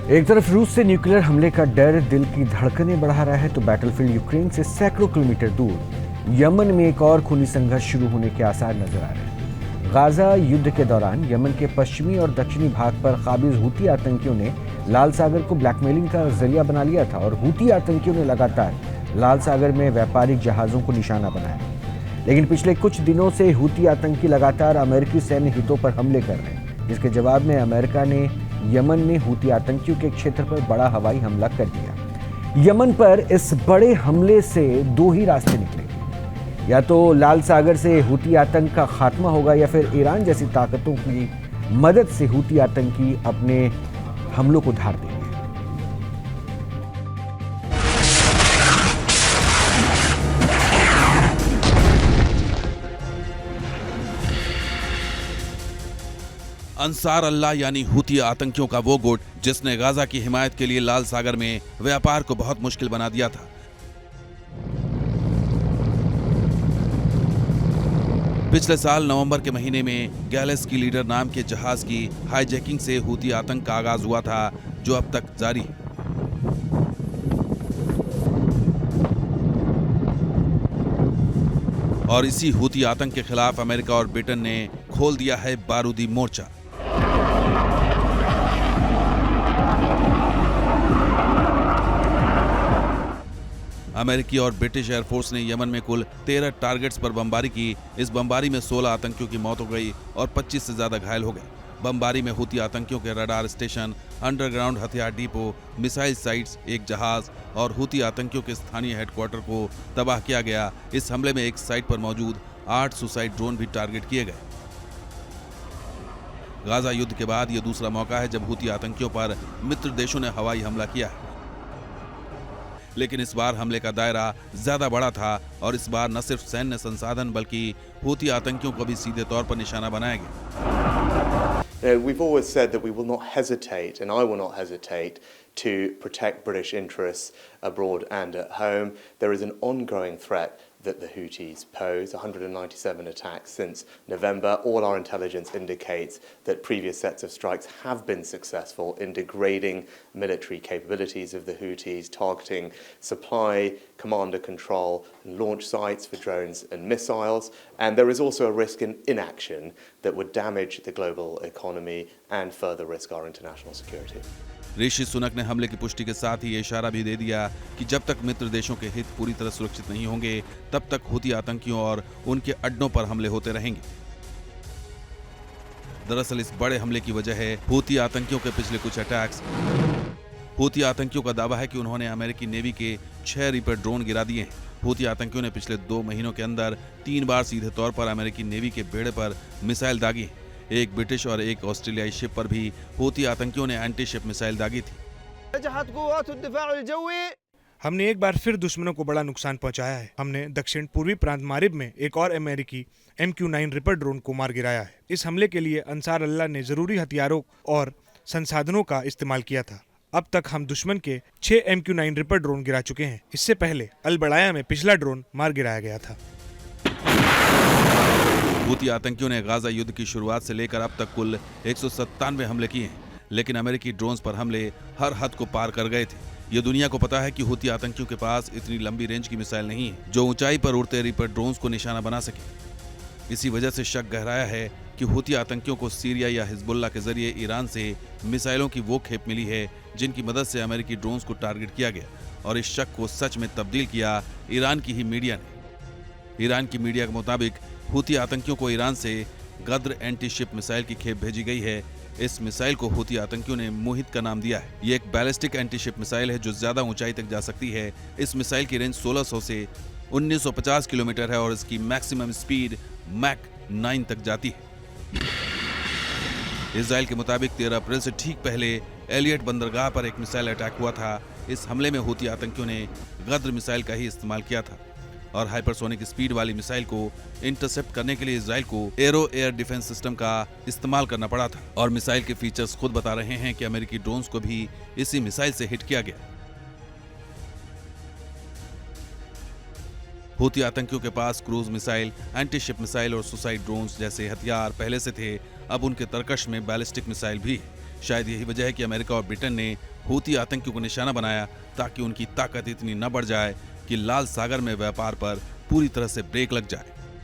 एक तरफ रूस से न्यूक्लियर हमले का डर दिल की धड़कनें बढ़ा रहा है, तो बैटलफील्ड यूक्रेन से सैकड़ों किलोमीटर दूर यमन में एक और खूनी संघर्ष शुरू होने के आसार नजर आ रहे हैं। गाजा युद्ध के दौरान यमन के पश्चिमी और दक्षिणी भाग पर काबिज हूती आतंकियों ने लाल सागर को ब्लैकमेलिंग का जरिया बना लिया था और हूती आतंकियों ने लगातार लाल सागर में व्यापारिक जहाजों को निशाना बनाया। लेकिन पिछले कुछ दिनों से हूती आतंकी लगातार अमेरिकी सैन्य हितों पर हमले कर रहे हैं, जिसके जवाब में अमेरिका ने यमन में हूती आतंकियों के क्षेत्र पर बड़ा हवाई हमला कर दिया। यमन पर इस बड़े हमले से दो ही रास्ते निकलेंगे, या तो लाल सागर से हूती आतंक का खात्मा होगा या फिर ईरान जैसी ताकतों की मदद से हूती आतंकी अपने हमलों को धार देंगे। अंसार अल्लाह यानी हूती आतंकियों का वो गुट जिसने गाजा की हिमायत के लिए लाल सागर में व्यापार को बहुत मुश्किल बना दिया था। पिछले साल नवंबर के महीने में गैलेस की लीडर नाम के जहाज की हाईजैकिंग से हूती आतंक का आगाज हुआ था, जो अब तक जारी है। और इसी हूती आतंक के खिलाफ अमेरिका और ब्रिटेन ने खोल दिया है बारूदी मोर्चा। अमेरिकी और ब्रिटिश एयरफोर्स ने यमन में कुल 13 टारगेट्स पर बमबारी की। इस बमबारी में 16 आतंकियों की मौत हो गई और 25 से ज्यादा घायल हो गए। बमबारी में हूती आतंकियों के रडार स्टेशन, अंडरग्राउंड हथियार डिपो, मिसाइल साइट्स, एक जहाज और हूती आतंकियों के स्थानीय हेडक्वार्टर को तबाह किया गया। इस हमले में एक साइट पर मौजूद 8 सुसाइड ड्रोन भी टारगेट किए गए। गाजा युद्ध के बाद यह दूसरा मौका है जब हूती आतंकियों पर मित्र देशों ने हवाई हमला किया है। लेकिन इस बार हमले का दायरा ज्यादा बड़ा था और इस बार न सिर्फ सैन्य संसाधन बल्कि हूती आतंकियों को भी सीधे तौर पर निशाना बनाया गया। We've always said that we will not hesitate, and I will not hesitate, to protect British interests abroad and at home. There is an ongoing threat that the Houthis pose, 197 attacks since November. All our intelligence indicates that previous sets of strikes have been successful in degrading military capabilities of the Houthis, targeting supply, commander control, and launch sites for drones and missiles. And there is also a risk in inaction that would damage the global economy and further risk our international security. Rishi Sunak ने हमले की पुष्टि के साथ ही ये इशारा भी दे दिया कि जब तक मित्र देशों के हित पूरी तरह सुरक्षित नहीं होंगे, तब तक हूती आतंकियों और उनके अड्डों पर हमले होते रहेंगे। दरअसल इस बड़े हमले की वजह है हूती आतंकियों के पिछले कुछ अटैक्स। हूती आतंकियों का दावा है कि उन्होंने अमेरिकी नेवी के 6 रीपर ड्रोन गिरा दिए हैं। हूती आतंकियों ने पिछले 2 महीनों के अंदर 3 बार सीधे तौर पर अमेरिकी नेवी के बेड़े पर मिसाइल दागी है। एक ब्रिटिश और एक ऑस्ट्रेलियाई शिप पर भी हूती आतंकियों ने एंटी शिप मिसाइल दागी थी। हमने एक बार फिर दुश्मनों को बड़ा नुकसान पहुंचाया है। हमने दक्षिण पूर्वी प्रांत मारिब में एक और अमेरिकी MQ-9 रिपर ड्रोन को मार गिराया है। इस हमले के लिए अंसार अल्लाह ने जरूरी हथियारों और संसाधनों का इस्तेमाल किया था। अब तक हम दुश्मन के 6 MQ-9 रिपर ड्रोन गिरा चुके हैं। इससे पहले अल बड़ाया में पिछला ड्रोन मार गिराया गया था। हूती आतंकियों ने गाजा युद्ध की शुरुआत से लेकर अब तक कुल 197 हमले किए हैं, लेकिन अमेरिकी ड्रोन्स पर हमले हर हद को पार कर गए थे। ये दुनिया को पता है कि हूती आतंकियों के पास इतनी लंबी रेंज की मिसाइल नहीं है जो ऊंचाई पर उड़ते रीपर ड्रोन्स को निशाना बना सके। इसी वजह से शक गहराया है कि हूती आतंकियों को सीरिया या हिजबुल्लाह के जरिए ईरान से मिसाइलों की वो खेप मिली है जिनकी मदद से अमेरिकी ड्रोन्स को टारगेट किया गया, और इस शक को सच में तब्दील किया ईरान की ही मीडिया ने। ईरान की मीडिया के मुताबिक हूती आतंकियों को ईरान से गद्र एंटी शिप मिसाइल की खेप भेजी गई है। इस मिसाइल को हूती आतंकियों ने मोहित का नाम दिया है। ये एक बैलिस्टिक एंटी शिप मिसाइल है जो ज्यादा ऊंचाई तक जा सकती है। इस मिसाइल की रेंज 1600 से 1950 किलोमीटर है और इसकी मैक्सिमम स्पीड मैक 9 तक जाती है। इजराइल के मुताबिक 13 अप्रैल से ठीक पहले एलियट बंदरगाह पर एक मिसाइल अटैक हुआ था। इस हमले में हूती आतंकियों ने गद्र मिसाइल का ही इस्तेमाल किया था और हाइपरसोनिक स्पीड वाली मिसाइल को इंटरसेप्ट करने के लिए इजराइल को एरो एयर डिफेंस सिस्टम का इस्तेमाल करना पड़ा था। और मिसाइल के फीचर्स खुद बता रहे हैं कि अमेरिकी ड्रोन्स को भी इसी मिसाइल से हिट किया गया। हूती आतंकियों के पास cruise missile, anti ship missile और सुसाइड ड्रोन्स जैसे हथियार पहले से थे। अब उनके तरकश में बैलिस्टिक मिसाइल भी है। शायद यही वजह है कि अमेरिका और ब्रिटेन ने हूती आतंकियों को निशाना बनाया ताकि उनकी ताकत इतनी न बढ़ जाए कि लाल सागर में व्यापार पर पूरी तरह से ब्रेक लग जाए।